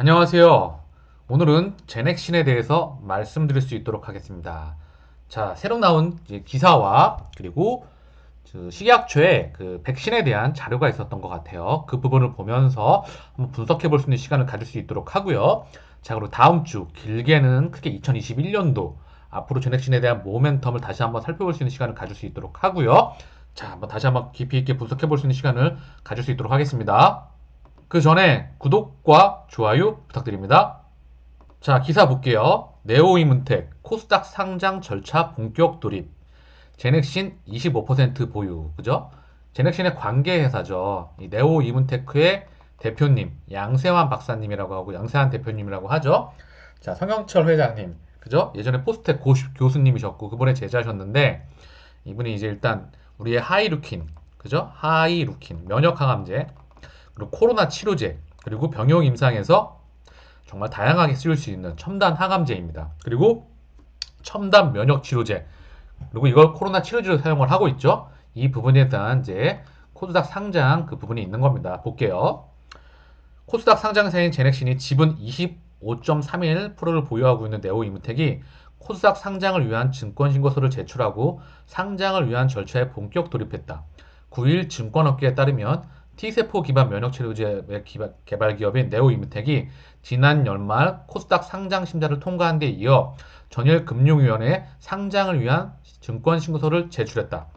안녕하세요. 오늘은 제넥신에 대해서 말씀드릴 수 있도록 하겠습니다. 자, 새로 나온 이제 기사와 그리고 그 식약처의 그 백신에 대한 자료가 있었던 것 같아요. 그 부분을 보면서 한번 분석해 볼 수 있는 시간을 가질 수 있도록 하고요. 자, 그리고 다음 주 길게는 크게 2021년도 앞으로 제넥신에 대한 모멘텀을 다시 한번 살펴볼 수 있는 시간을 가질 수 있도록 하고요. 자, 한번 다시 한번 깊이 있게 분석해 볼 수 있는 시간을 가질 수 있도록 하겠습니다. 그 전에 구독과 좋아요 부탁드립니다. 자, 기사 볼게요. 네오이문텍 코스닥 상장 절차 본격 돌입. 제넥신 25% 보유. 그죠? 제넥신의 관계 회사죠. 이 네오이문테크의 대표님 양세환 박사님이라고 하고 양세환 대표님이라고 하죠. 자, 성영철 회장님. 그죠? 예전에 포스텍 교수님이셨고 그분의 제자셨는데 이분이 이제 일단 우리의 하이루킨, 그죠? 하이루킨 면역 항암제, 그리고 코로나 치료제, 그리고 병용 임상에서 정말 다양하게 쓰일 수 있는 첨단 항암제입니다. 그리고 첨단 면역 치료제, 그리고 이걸 코로나 치료제로 사용을 하고 있죠. 이 부분에 대한 이제 코스닥 상장 그 부분이 있는 겁니다. 볼게요. 코스닥 상장사인 제넥신이 지분 25.31%를 보유하고 있는 네오이무텍이 코스닥 상장을 위한 증권신고서를 제출하고 상장을 위한 절차에 본격 돌입했다. 9일 증권업계에 따르면 T세포 기반 면역치료제 개발 기업인 네오이무텍이 지난 연말 코스닥 상장 심사를 통과한 데 이어 전일 금융위원회에 상장을 위한 증권신고서를 제출했다.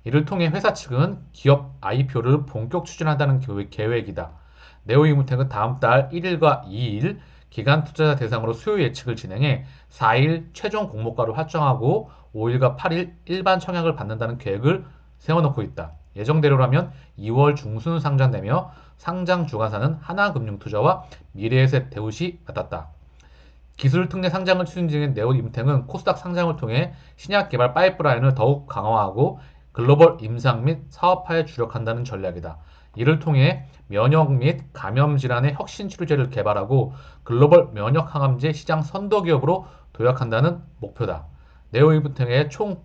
이를 통해 회사 측은 기업 IPO를 본격 추진한다는 계획이다. 네오이무텍은 다음 달 1일과 2일 기관 투자자 대상으로 수요 예측을 진행해 4일 최종 공모가를 확정하고 5일과 8일 일반 청약을 받는다는 계획을 세워놓고 있다. 예정대로라면 2월 중순 상장되며 상장 주관사는 하나금융투자와 미래에셋 대우시 맡았다. 기술 특례 상장을 추진 중인 네오임텍은 코스닥 상장을 통해 신약 개발 파이프라인을 더욱 강화하고 글로벌 임상 및 사업화에 주력한다는 전략이다. 이를 통해 면역 및 감염 질환의 혁신 치료제를 개발하고 글로벌 면역 항암제 시장 선도 기업으로 도약한다는 목표다. 네오임텍의 총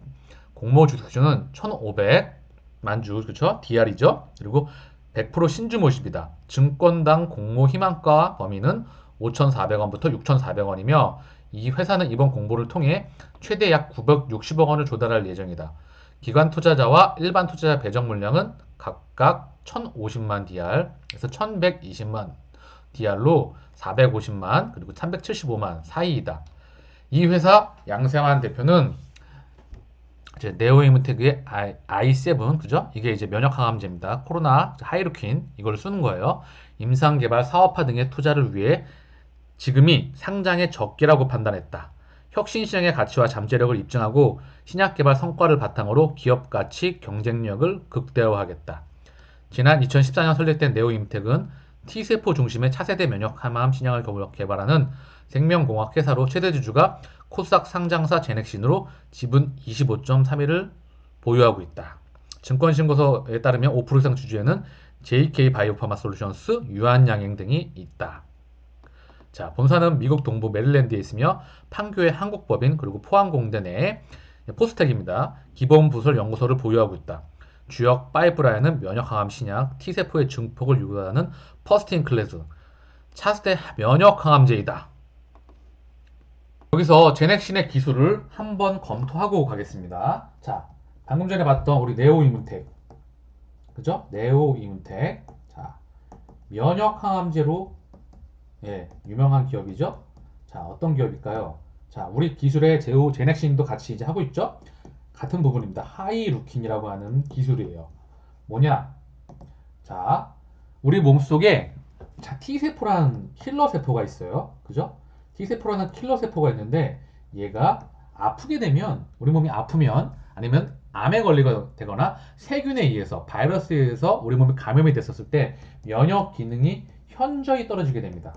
공모 주수는 1,500만 주, 그렇죠? DR이죠. 그리고 100% 신주 모집이다. 증권당 공모 희망가 범위는 5,400원부터 6,400원이며 이 회사는 이번 공보를 통해 최대 약 960억 원을 조달할 예정이다. 기관 투자자와 일반 투자자 배정 물량은 각각 1,050만 DR에서 1,120만 DR로 450만 그리고 375만 사이이다. 이 회사 양세환 대표는 이제 네오이무텍의 i7 그죠? 이게 이제 면역 항암제입니다. 코로나 하이루킨 이걸 쓰는 거예요. 임상 개발 사업화 등의 투자를 위해 지금이 상장의 적기라고 판단했다. 혁신 시장의 가치와 잠재력을 입증하고 신약 개발 성과를 바탕으로 기업 가치, 경쟁력을 극대화하겠다. 지난 2014년 설립된 네오임텍은 T세포 중심의 차세대 면역 항암 신약을 개발하는 생명공학 회사로 최대 주주가 코스닥 상장사 제넥신으로 지분 25.31을 보유하고 있다. 증권신고서에 따르면 5% 이상 주주에는 JK 바이오파마 솔루션스, 유한양행 등이 있다. 자, 본사는 미국 동부 메릴랜드에 있으며 판교의 한국법인 그리고 포항공대 내에 포스텍입니다. 기본 부설 연구소를 보유하고 있다. 주역 파이프라인은 면역항암 신약, T세포의 증폭을 유도하는 퍼스틴 클래스, 차세대 면역항암제이다. 여기서 제넥신의 기술을 한번 검토하고 가겠습니다. 자, 방금 전에 봤던 우리 네오이문텍, 그죠? 네오이문텍. 자, 면역항암제로 유명한 기업이죠. 자, 어떤 기업일까요? 자, 우리 기술의 제넥신도 같이 이제 하고 있죠. 같은 부분입니다. 하이루킨이라고 하는 기술이에요. 뭐냐? 자, 우리 몸속에 자, T세포라는 킬러 세포가 있어요. 그죠? T세포라는 킬러 세포가 있는데 얘가 아프게 되면 우리 몸이 아프면 아니면 암에 걸리게 되거나 세균에 의해서 바이러스에 의해서 우리 몸이 감염이 됐었을 때 면역 기능이 현저히 떨어지게 됩니다.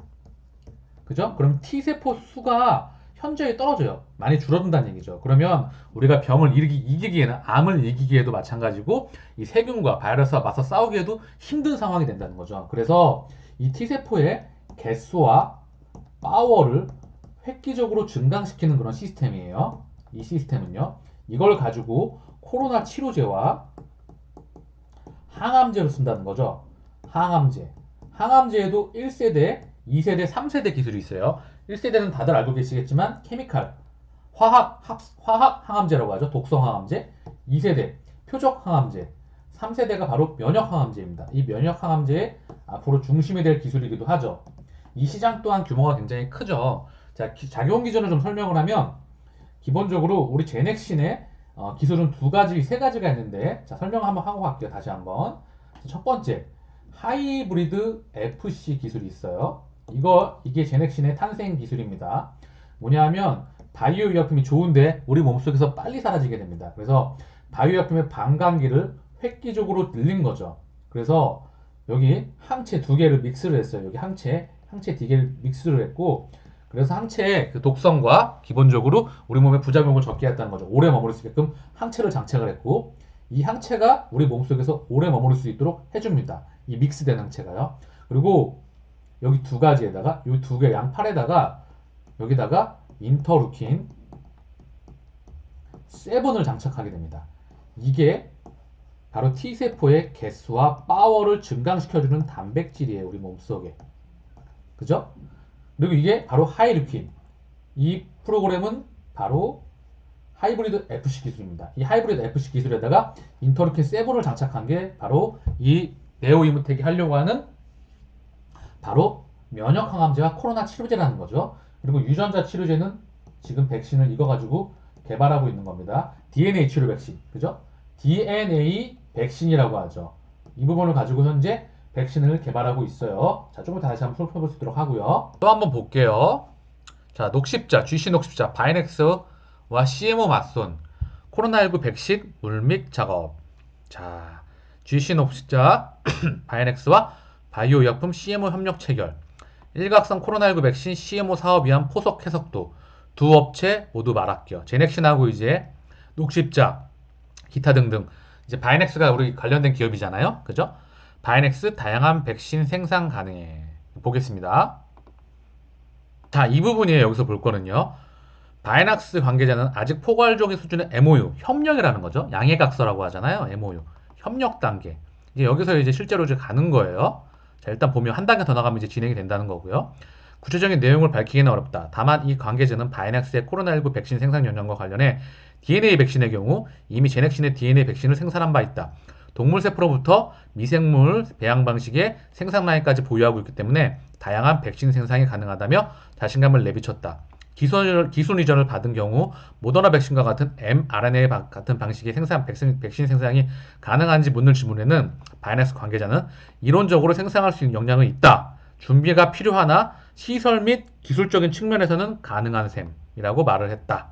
그죠? 그럼 T세포 수가 현저히 떨어져요. 많이 줄어든다는 얘기죠. 그러면 우리가 병을 이기기에는 암을 이기기에도 마찬가지고 이 세균과 바이러스와 맞서 싸우기에도 힘든 상황이 된다는 거죠. 그래서 이 T세포의 개수와 파워를 획기적으로 증강시키는 그런 시스템이에요. 이 시스템은요. 이걸 가지고 코로나 치료제와 항암제로 쓴다는 거죠. 항암제. 항암제에도 1세대 2세대, 3세대 기술이 있어요. 1세대는 다들 알고 계시겠지만 케미칼, 화학 항암제라고 하죠. 독성 항암제. 2세대 표적 항암제. 3세대가 바로 면역 항암제입니다. 이 면역 항암제의 앞으로 중심이 될 기술이기도 하죠. 이 시장 또한 규모가 굉장히 크죠. 자, 작용 기전을 좀 설명을 하면 기본적으로 우리 제넥신의 기술은 두 가지, 세 가지가 있는데 자, 설명 한번 하고 갈게요. 다시 한번. 첫 번째, 하이브리드 FC 기술이 있어요. 이게 제넥신의 탄생 기술입니다. 뭐냐면 바이오 의약품이 좋은데 우리 몸속에서 빨리 사라지게 됩니다. 그래서 바이오 의약품의 반감기를 획기적으로 늘린 거죠. 그래서 여기 항체 두 개를 믹스를 했어요. 여기 항체 두 개를 믹스를 했고 그래서 항체의 그 독성과 기본적으로 우리 몸의 부작용을 적게 했다는 거죠. 오래 머무를 수 있게끔 항체를 장착을 했고 이 항체가 우리 몸속에서 오래 머무를 수 있도록 해줍니다. 이 믹스된 항체가요. 그리고 여기 두 가지에다가 이 두 개 양팔에다가 여기다가 인터루킨 7을 장착하게 됩니다. 이게 바로 T세포의 개수와 파워를 증강시켜주는 단백질이에요. 우리 몸속에. 그죠? 그리고 이게 바로 하이루킨. 이 프로그램은 바로 하이브리드 FC 기술입니다. 이 하이브리드 FC 기술에다가 인터루킨 7을 장착한 게 바로 이 네오이무텍이 하려고 하는 바로 면역 항암제와 코로나 치료제라는 거죠. 그리고 유전자 치료제는 지금 백신을 이거 가지고 개발하고 있는 겁니다. DNA 치료 백신. 그죠? DNA 백신이라고 하죠. 이 부분을 가지고 현재 백신을 개발하고 있어요. 자, 조금 더 다시 한번 살펴볼 수 있도록 하고요. 또 한번 볼게요. 자, 녹십자, GC 녹십자, 바이넥스와 CMO 맞손, 코로나19 백신 물믹 작업. 자, GC 녹십자, 바이넥스와 바이오 의약품 CMO 협력 체결, 일각성 코로나19 백신 CMO 사업 위한 포석 해석도 두 업체 모두 말합격. 제넥신하고 이제 녹십자, 기타 등등. 이제 바이넥스가 우리 관련된 기업이잖아요. 그죠? 바이넥스 다양한 백신 생산 가능해. 보겠습니다. 자, 이 부분이에요. 여기서 볼 거는요. 바이넥스 관계자는 아직 포괄적인 수준의 MOU, 협력이라는 거죠. 양해각서라고 하잖아요. MOU, 협력 단계. 이제 여기서 이제 실제로 이제 가는 거예요. 자, 일단 보면 한 단계 더 나가면 이제 진행이 된다는 거고요. 구체적인 내용을 밝히기는 어렵다. 다만 이 관계자는 바이넥스의 코로나19 백신 생산 연장과 관련해 DNA 백신의 경우 이미 제넥신의 DNA 백신을 생산한 바 있다. 동물 세포로부터 미생물 배양 방식의 생산 라인까지 보유하고 있기 때문에 다양한 백신 생산이 가능하다며 자신감을 내비쳤다. 기술 이전을 받은 경우 모더나 백신과 같은 mRNA 같은 방식의 백신 생산이 가능한지 묻는 질문에는 바이넥스 관계자는 이론적으로 생산할 수 있는 역량은 있다. 준비가 필요하나 시설 및 기술적인 측면에서는 가능한 셈이라고 말을 했다.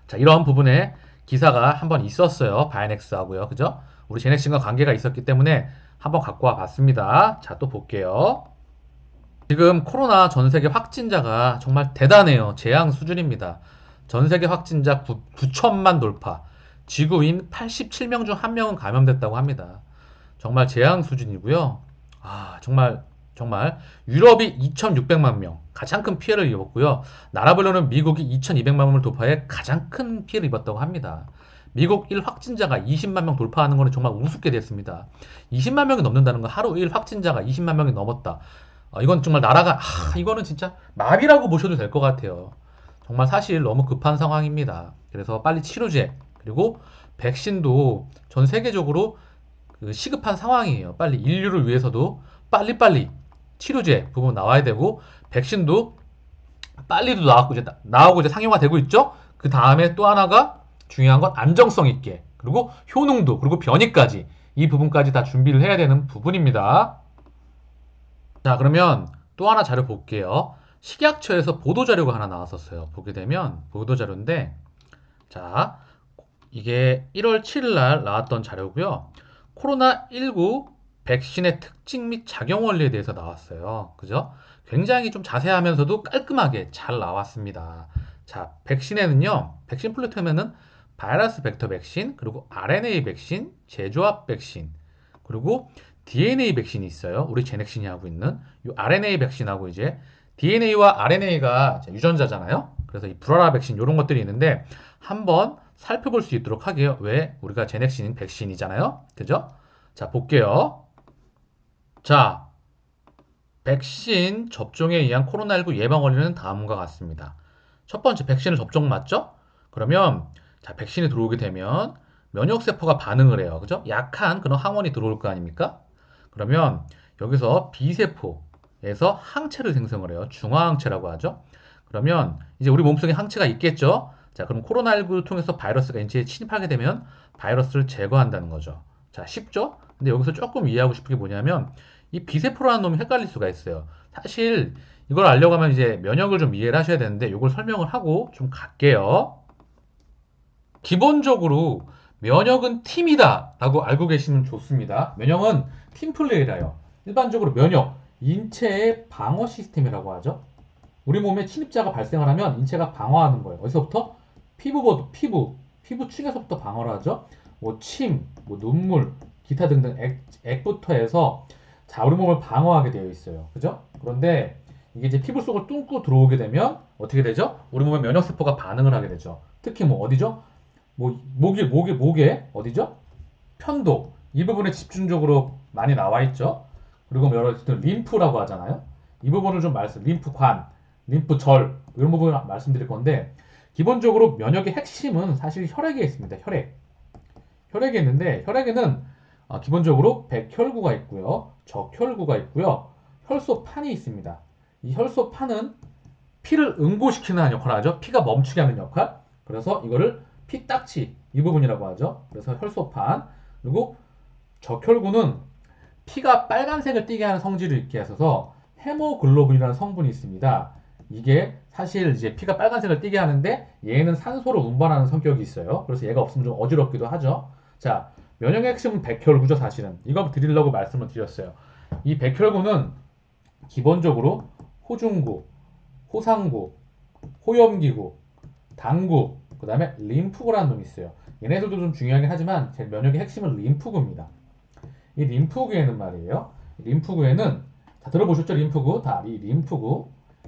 자, 이런 부분에 기사가 한번 있었어요. 바이넥스하고요. 그죠? 우리 제넥신과 관계가 있었기 때문에 한번 갖고 와 봤습니다. 자, 또 볼게요. 지금 코로나 전 세계 확진자가 정말 대단해요. 재앙 수준입니다. 전 세계 확진자 9천만 돌파. 지구인 87명 중 1명은 감염됐다고 합니다. 정말 재앙 수준이고요. 정말 유럽이 2,600만 명 가장 큰 피해를 입었고요. 나라별로는 미국이 2,200만 명을 돌파해 가장 큰 피해를 입었다고 합니다. 미국 1 확진자가 20만 명 돌파하는 것은 정말 우습게 됐습니다. 20만 명이 넘는다는 건 하루 1 확진자가 20만 명이 넘었다. 이건 정말 나라가 이거는 진짜 마비라고 보셔도 될 것 같아요. 정말 사실 너무 급한 상황입니다. 그래서 빨리 치료제 그리고 백신도 전 세계적으로 시급한 상황이에요. 빨리 인류를 위해서도 빨리빨리 치료제 부분 나와야 되고 백신도 빨리도 나오고 이제 상용화 되고 있죠. 그 다음에 또 하나가 중요한 건 안정성 있게 그리고 효능도 그리고 변이까지 이 부분까지 다 준비를 해야 되는 부분입니다. 자, 그러면 또 하나 자료 볼게요. 식약처에서 보도자료가 하나 나왔었어요. 보게 되면 보도자료인데 자, 이게 1월 7일 날 나왔던 자료고요. 코로나19 백신의 특징 및 작용 원리에 대해서 나왔어요. 그죠? 굉장히 좀 자세하면서도 깔끔하게 잘 나왔습니다. 자, 백신에는요. 백신 플랫폼에는 바이러스 벡터 백신, 그리고 RNA 백신, 제조합 백신, 그리고 DNA 백신이 있어요. 우리 제넥신이 하고 있는 이 RNA 백신하고 이제 DNA와 RNA가 유전자잖아요. 그래서 이 불활화 백신 이런 것들이 있는데 한번 살펴볼 수 있도록 하게요. 왜? 우리가 제넥신 백신이잖아요. 그죠? 자, 볼게요. 자, 백신 접종에 의한 코로나19 예방 원리는 다음과 같습니다. 첫 번째, 백신을 접종 맞죠? 그러면 자, 백신이 들어오게 되면 면역세포가 반응을 해요. 그죠? 약한 그런 항원이 들어올 거 아닙니까? 그러면 여기서 B세포에서 항체를 생성을 해요. 중화항체라고 하죠. 그러면 이제 우리 몸속에 항체가 있겠죠? 자, 그럼 코로나19를 통해서 바이러스가 인체에 침입하게 되면 바이러스를 제거한다는 거죠. 자, 쉽죠? 근데 여기서 조금 이해하고 싶은 게 뭐냐면 이 비세포라는 놈이 헷갈릴 수가 있어요. 사실 이걸 알려고 하면 이제 면역을 좀 이해를 하셔야 되는데 이걸 설명을 하고 좀 갈게요. 기본적으로 면역은 팀이다 라고 알고 계시면 좋습니다. 면역은 팀플레이라요. 일반적으로 면역, 인체의 방어 시스템이라고 하죠. 우리 몸에 침입자가 발생을 하면 인체가 방어하는 거예요. 어디서부터? 피부 축에서부터 방어를 하죠. 뭐 침, 뭐 눈물, 기타 등등 액부터 해서 자, 우리 몸을 방어하게 되어 있어요. 그죠? 그런데 이게 이제 피부 속을 뚫고 들어오게 되면 어떻게 되죠? 우리 몸의 면역세포가 반응을 하게 되죠. 특히 뭐 어디죠? 뭐 목에 어디죠? 편도 이 부분에 집중적으로 많이 나와 있죠. 그리고 뭐 여러 림프라고 하잖아요. 이 부분을 좀 림프관, 림프절 이런 부분을 말씀드릴 건데 기본적으로 면역의 핵심은 사실 혈액에 있습니다. 혈액에 있는데 혈액에는 기본적으로 백혈구가 있고요, 적혈구가 있고요, 혈소판이 있습니다. 이 혈소판은 피를 응고시키는 역할을 하죠. 피가 멈추게 하는 역할. 그래서 이거를 피딱지 이 부분이라고 하죠. 그래서 혈소판. 그리고 적혈구는 피가 빨간색을 띠게 하는 성질을 있게 해서 헤모글로빈이라는 성분이 있습니다. 이게 사실 이제 피가 빨간색을 띠게 하는데 얘는 산소를 운반하는 성격이 있어요. 그래서 얘가 없으면 좀 어지럽기도 하죠. 자, 면역의 핵심은 백혈구죠, 사실은. 이거 드리려고 말씀을 드렸어요. 이 백혈구는 기본적으로 호중구, 호상구, 호염기구, 당구, 그 다음에 림프구라는 놈이 있어요. 얘네들도 좀 중요하긴 하지만 제 면역의 핵심은 림프구입니다. 이 림프구에는 말이에요. 림프구에는 다 들어보셨죠? 림프구. 이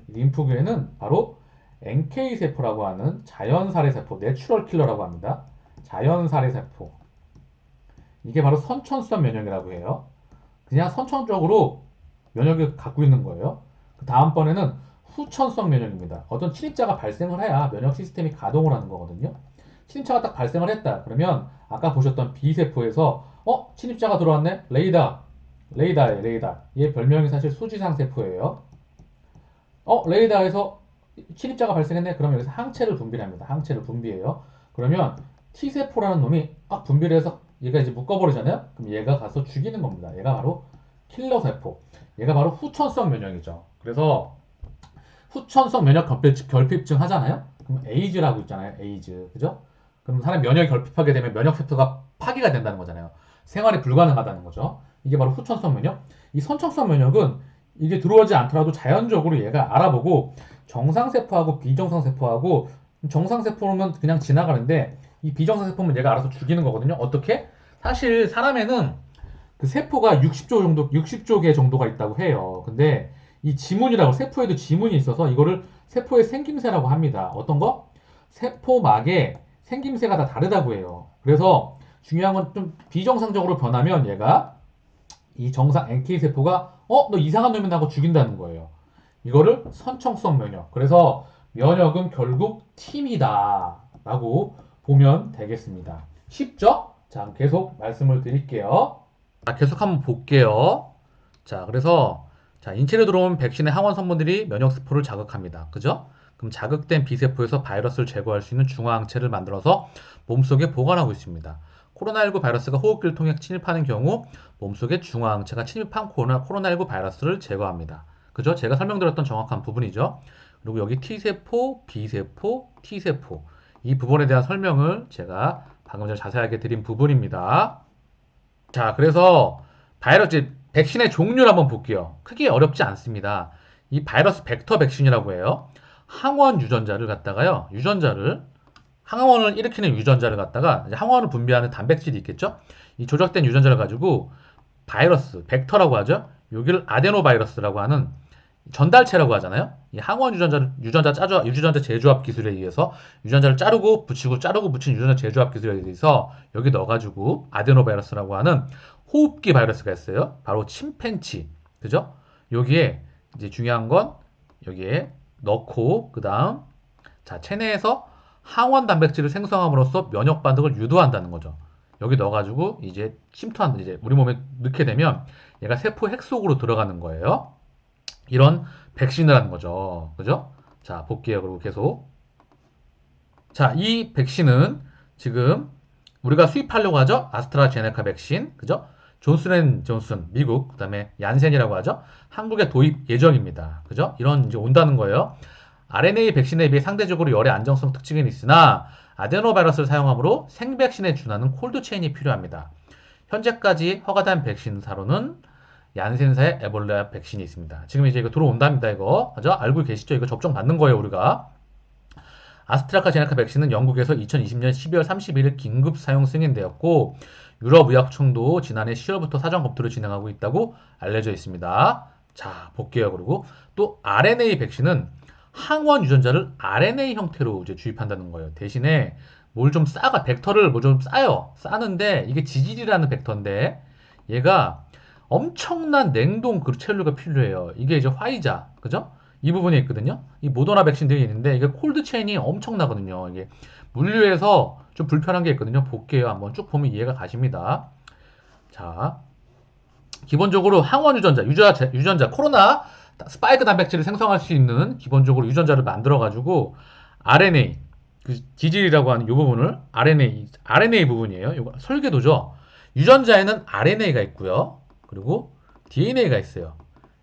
림프구에는 바로 NK 세포라고 하는 자연살해세포, 내추럴 킬러라고 합니다. 자연살해세포. 이게 바로 선천성 면역이라고 해요. 그냥 선천적으로 면역을 갖고 있는 거예요. 그 다음번에는 후천성 면역입니다. 어떤 침입자가 발생을 해야 면역 시스템이 가동을 하는 거거든요. 침입자가 딱 발생을 했다. 그러면 아까 보셨던 B세포에서 침입자가 들어왔네? 레이다예요, 레이다. 얘 별명이 사실 수지상 세포예요. 레이다에서 침입자가 발생했네? 그러면 여기서 항체를 분비합니다. 항체를 분비해요. 그러면 T세포라는 놈이 분비를 해서 얘가 이제 묶어버리잖아요? 그럼 얘가 가서 죽이는 겁니다. 얘가 바로 킬러세포. 얘가 바로 후천성 면역이죠. 그래서 후천성 면역 결핍증 하잖아요? 그럼 에이즈라고 있잖아요. 에이즈. 그죠? 그럼 사람 면역이 결핍하게 되면 면역세포가 파괴가 된다는 거잖아요. 생활이 불가능하다는 거죠. 이게 바로 후천성 면역. 이 선천성 면역은 이게 들어오지 않더라도 자연적으로 얘가 알아보고 정상세포하고 비정상세포하고 정상세포는 그냥 지나가는데 이 비정상세포는 얘가 알아서 죽이는 거거든요. 어떻게? 사실 사람에는 그 세포가 60조 개 정도가 있다고 해요. 근데 이 지문이라고 세포에도 지문이 있어서 이거를 세포의 생김새라고 합니다. 어떤 거? 세포막의 생김새가 다 다르다고 해요. 그래서 중요한 건 좀 비정상적으로 변하면 얘가 이 정상 NK세포가 너 이상한 놈이 나고 죽인다는 거예요. 이거를 선청성 면역. 그래서 면역은 결국 팀이다 라고 보면 되겠습니다. 쉽죠? 자, 계속 말씀을 드릴게요. 자, 계속 한번 볼게요. 자, 그래서 자, 인체로 들어온 백신의 항원 성분들이 면역 세포를 자극합니다. 그죠? 그럼 자극된 B세포에서 바이러스를 제거할 수 있는 중화항체를 만들어서 몸속에 보관하고 있습니다. 코로나19 바이러스가 호흡기를 통해 침입하는 경우 몸속에 중화항체가 침입한 코로나19 바이러스를 제거합니다. 그죠? 제가 설명드렸던 정확한 부분이죠. 그리고 여기 T세포, B세포, T세포 이 부분에 대한 설명을 제가 방금 전에 자세하게 드린 부분입니다. 자, 그래서 바이러스 백신의 종류를 한번 볼게요. 크게 어렵지 않습니다. 이 바이러스 벡터 백신이라고 해요. 항원 유전자를 갖다가요. 항원을 일으키는 유전자를 갖다가 이제 항원을 분비하는 단백질이 있겠죠? 이 조작된 유전자를 가지고 바이러스, 벡터라고 하죠. 여기를 아데노바이러스라고 하는 전달체라고 하잖아요. 이 항원 유전자 재조합 기술에 의해서 유전자를 자르고 붙이는 유전자 재조합 기술에 의해서 여기 넣어가지고 아데노바이러스라고 하는 호흡기 바이러스가 있어요. 바로 침팬치, 그죠? 여기에 이제 중요한 건 여기에 넣고 그다음 자 체내에서 항원 단백질을 생성함으로써 면역 반응을 유도한다는 거죠. 여기 넣어가지고 이제 침투한 이제 우리 몸에 넣게 되면 얘가 세포 핵 속으로 들어가는 거예요. 이런 백신을 하는 거죠. 그죠? 자 볼게요. 그리고 계속 자 이 백신은 지금 우리가 수입하려고 하죠. 아스트라제네카 백신, 그죠? 존슨앤존슨 미국, 그다음에 얀센이라고 하죠. 한국에 도입 예정입니다. 그죠? 이런 이제 온다는 거예요. RNA 백신에 비해 상대적으로 열의 안정성 특징은 있으나 아데노바이러스를 사용함으로 생백신에 준하는 콜드체인이 필요합니다. 현재까지 허가된 백신사로는 얀센사의 에볼라 백신이 있습니다. 지금 이제 이거 들어온답니다. 이거 그죠? 알고 계시죠? 이거 접종 받는 거예요, 우리가. 아스트라카제네카 백신은 영국에서 2020년 12월 31일 긴급 사용 승인되었고 유럽의약청도 지난해 10월부터 사전 검토를 진행하고 있다고 알려져 있습니다. 자, 볼게요. 그리고 또 RNA 백신은 항원 유전자를 RNA 형태로 이제 주입한다는 거예요. 대신에 뭘 좀 싸가 벡터를 뭐 좀 싸요. 싸는데 이게 지질이라는 벡터인데 얘가 엄청난 냉동 그 첼루가 필요해요. 이게 이제 화이자, 그죠? 이 부분에 있거든요. 이 모더나 백신들이 있는데 이게 콜드 체인이 엄청나거든요. 이게 물류에서 좀 불편한 게 있거든요. 볼게요. 한번 쭉 보면 이해가 가십니다. 자, 기본적으로 항원 유전자 코로나 스파이크 단백질을 생성할 수 있는 기본적으로 유전자를 만들어 가지고 RNA 그 기질이라고 하는 이 부분을 RNA 부분이에요. 이거 설계도죠. 유전자에는 RNA가 있고요. 그리고 DNA가 있어요.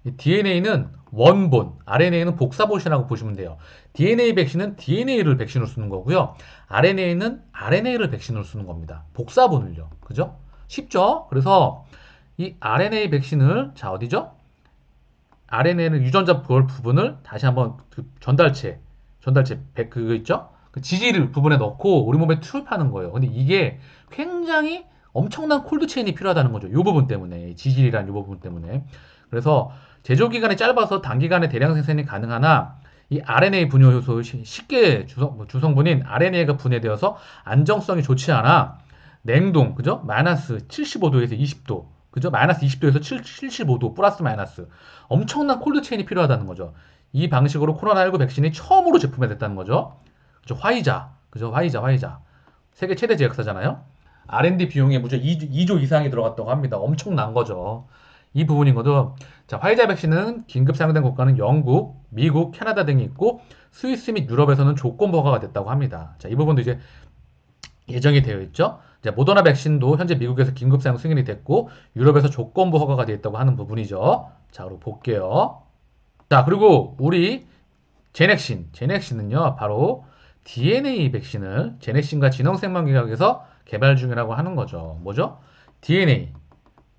이 DNA는 원본, RNA는 복사본이라고 보시면 돼요. DNA 백신은 DNA를 백신으로 쓰는 거고요. RNA는 RNA를 백신으로 쓰는 겁니다. 복사본을요. 그죠? 쉽죠? 그래서 이 RNA 백신을 자 어디죠? RNA는 유전자 부분을 다시 한번 그 전달체 그거 있죠? 그 지질 부분에 넣고 우리 몸에 투입하는 거예요. 근데 이게 굉장히 엄청난 콜드 체인이 필요하다는 거죠. 이 부분 때문에 지질이라는 이 부분 때문에. 그래서 제조 기간이 짧아서 단기간에 대량 생산이 가능하나 이 RNA 분해 요소 쉽게 주성분인 RNA가 분해되어서 안정성이 좋지 않아 냉동 그죠? 마이너스 75도에서 20도 그죠? 마이너스 20도에서 75도 플러스 마이너스 엄청난 콜드 체인이 필요하다는 거죠. 이 방식으로 코로나19 백신이 처음으로 제품화됐다는 거죠. 그죠? 화이자 그죠? 화이자 세계 최대 제약사잖아요. R&D 비용이 무려 2조 이상이 들어갔다고 합니다. 엄청난 거죠. 이 부분이거든. 자, 화이자 백신은 긴급 사용된 국가는 영국, 미국, 캐나다 등이 있고 스위스 및 유럽에서는 조건 허가가 됐다고 합니다. 자, 이 부분도 이제 예정이 되어 있죠. 이제 모더나 백신도 현재 미국에서 긴급 사용 승인이 됐고 유럽에서 조건부 허가가 되어 있다고 하는 부분이죠. 자, 그리고 볼게요. 자, 그리고 우리 제넥신은요, 바로 DNA 백신을 제넥신과 진흥생명기학에서 개발 중이라고 하는 거죠. 뭐죠? DNA.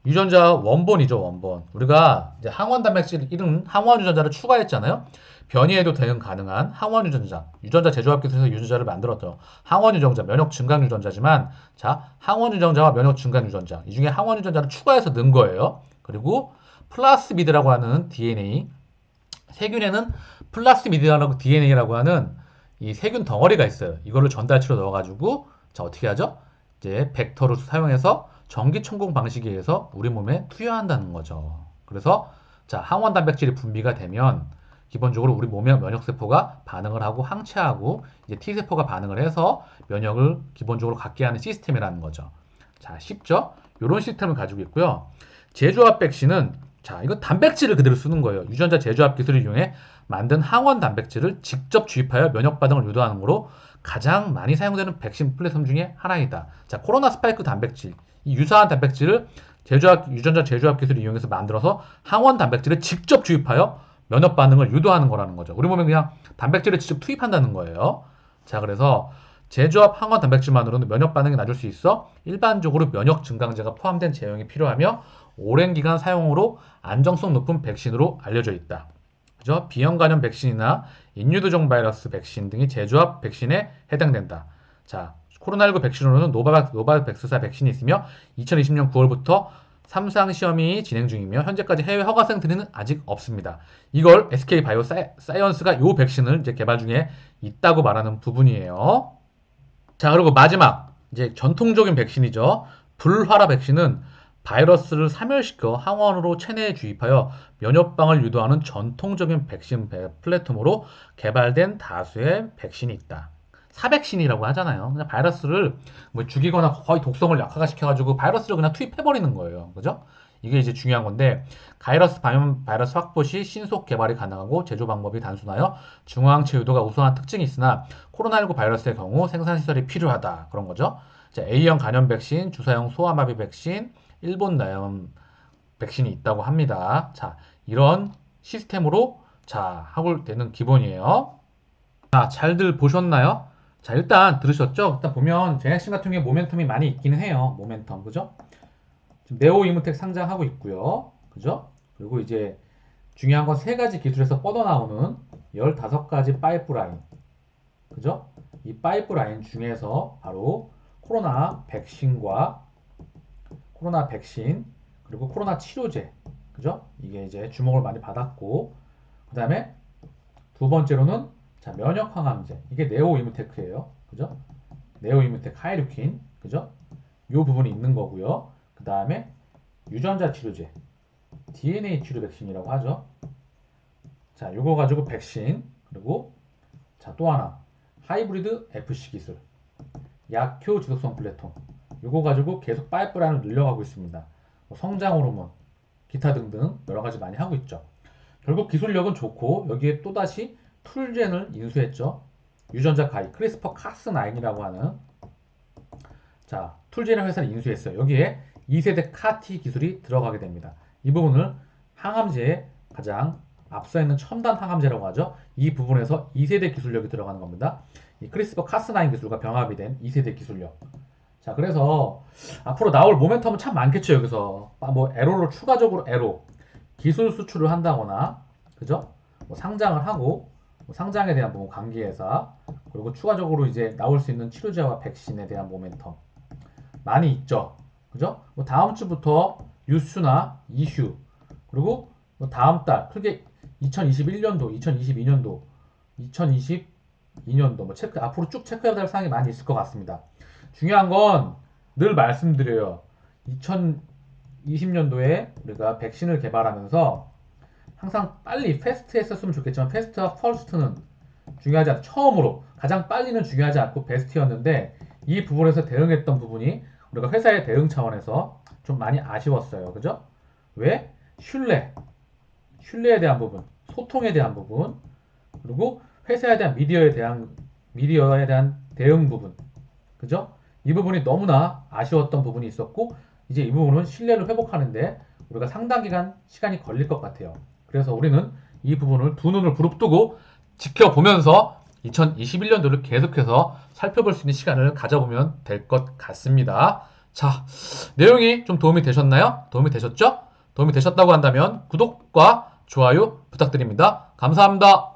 유전자 원본이죠, 원본. 우리가 이제 항원 단백질 이런 항원 유전자를 추가했잖아요. 변이에도 대응 가능한 항원 유전자, 유전자 제조합 기술에서 유전자를 만들었죠. 항원 유전자, 면역 증강 유전자지만, 자, 항원 유전자와 면역 증강 유전자, 이 중에 항원 유전자를 추가해서 넣은 거예요. 그리고 플라스미드라고 하는 DNA, 세균에는 플라스미드라고 DNA라고 하는 이 세균 덩어리가 있어요. 이거를 전달치로 넣어가지고, 자, 어떻게 하죠? 이제 벡터를 사용해서 전기 천공 방식에 의해서 우리 몸에 투여한다는 거죠. 그래서 자, 항원 단백질이 분비가 되면 기본적으로 우리 몸의 면역세포가 반응을 하고 항체하고 이제 T세포가 반응을 해서 면역을 기본적으로 갖게 하는 시스템이라는 거죠. 자, 쉽죠? 이런 시스템을 가지고 있고요. 제조합 백신은 자, 이거 단백질을 그대로 쓰는 거예요. 유전자 제조합 기술을 이용해 만든 항원 단백질을 직접 주입하여 면역 반응을 유도하는 거로 가장 많이 사용되는 백신 플랫폼 중에 하나이다. 자, 코로나 스파이크 단백질. 이 유사한 단백질을 유전자 제조합 기술을 이용해서 만들어서 항원 단백질을 직접 주입하여 면역 반응을 유도하는 거라는 거죠. 우리 몸에 그냥 단백질을 직접 투입한다는 거예요. 자, 그래서 제조합 항원 단백질만으로는 면역 반응이 낮을 수 있어 일반적으로 면역 증강제가 포함된 제형이 필요하며 오랜 기간 사용으로 안정성 높은 백신으로 알려져 있다. 그죠? 비형 간염 백신이나 인유두종 바이러스 백신 등이 제조합 백신에 해당된다. 자, 코로나19 백신으로는 노바백스사 백신이 있으며 2020년 9월부터 3상 시험이 진행 중이며 현재까지 해외 허가 상태는 아직 없습니다. 이걸 SK 바이오 사이언스가 이 백신을 이제 개발 중에 있다고 말하는 부분이에요. 자, 그리고 마지막 이제 전통적인 백신이죠. 불활화 백신은 바이러스를 사멸시켜 항원으로 체내에 주입하여 면역방을 유도하는 전통적인 백신 플랫폼으로 개발된 다수의 백신이 있다. 사백신이라고 하잖아요. 그냥 바이러스를 뭐 죽이거나 거의 독성을 약화시켜가지고 바이러스를 그냥 투입해버리는 거예요. 그죠? 이게 이제 중요한 건데, 바이러스 감염 바이러스 확보 시 신속 개발이 가능하고 제조 방법이 단순하여 중화항체 유도가 우수한 특징이 있으나 코로나19 바이러스의 경우 생산 시설이 필요하다. 그런 거죠. 자, A형 간염 백신, 주사형 소아마비 백신, 일본 나염 백신이 있다고 합니다. 자, 이런 시스템으로 자, 하고 되는 기본이에요. 자, 잘들 보셨나요? 자, 일단 들으셨죠? 일단 보면 제약신 같은 경우에 모멘텀이 많이 있기는 해요. 모멘텀, 그죠? 지금 네오 이무텍 상장하고 있고요. 그죠? 그리고 이제 중요한 건 세 가지 기술에서 뻗어나오는 15가지 파이프라인. 그죠? 이 파이프라인 중에서 바로 코로나 백신, 그리고 코로나 치료제. 그죠? 이게 이제 주목을 많이 받았고, 그 다음에 두 번째로는 자, 면역 항암제. 이게 네오 이무테크예요. 그죠? 네오 이무테크 하이루킨. 그죠? 이 부분이 있는 거고요. 그 다음에 유전자 치료제. DNA 치료 백신이라고 하죠. 자, 요거 가지고 백신. 그리고 자, 또 하나. 하이브리드 FC 기술. 약효 지속성 플랫폼. 요거 가지고 계속 파이프라인을 늘려가고 있습니다. 뭐 성장 호르몬, 기타 등등 여러 가지 많이 하고 있죠. 결국 기술력은 좋고 여기에 또다시 툴젠을 인수했죠. 유전자 가입, 크리스퍼 카스9이라고 하는 자, 툴젠의 회사를 인수했어요. 여기에 2세대 카티 기술이 들어가게 됩니다. 이 부분을 항암제에 가장 앞서 있는 첨단 항암제라고 하죠. 이 부분에서 2세대 기술력이 들어가는 겁니다. 이 크리스퍼 카스9 기술과 병합이 된 2세대 기술력. 자, 그래서 앞으로 나올 모멘텀은 참 많겠죠, 여기서. 뭐, 에로를 추가적으로 기술 수출을 한다거나, 그죠? 뭐 상장을 하고, 뭐 상장에 대한 부분 관계회사, 그리고 추가적으로 이제 나올 수 있는 치료제와 백신에 대한 모멘텀. 많이 있죠. 그죠? 뭐 다음 주부터 유슈나 이슈, 그리고 뭐 다음 달, 크게 2021년도, 2022년도, 2022년도, 뭐 앞으로 쭉 체크해야 될 사항이 많이 있을 것 같습니다. 중요한 건 늘 말씀드려요. 2020년도에 우리가 백신을 개발하면서 항상 빨리 패스트 했었으면 좋겠지만 패스트와 퍼스트는 중요하지 않고 처음으로 가장 빨리는 중요하지 않고 베스트였는데 이 부분에서 대응했던 부분이 우리가 회사의 대응 차원에서 좀 많이 아쉬웠어요. 그죠? 왜? 신뢰에 대한 부분, 소통에 대한 부분, 그리고 회사에 대한 미디어에 대한 대응 부분. 그죠? 이 부분이 너무나 아쉬웠던 부분이 있었고 이제 이 부분은 신뢰를 회복하는데 우리가 상당 기간 시간이 걸릴 것 같아요. 그래서 우리는 이 부분을 두 눈을 부릅뜨고 지켜보면서 2021년도를 계속해서 살펴볼 수 있는 시간을 가져보면 될 것 같습니다. 자, 내용이 좀 도움이 되셨나요? 도움이 되셨죠? 도움이 되셨다고 한다면 구독과 좋아요 부탁드립니다. 감사합니다.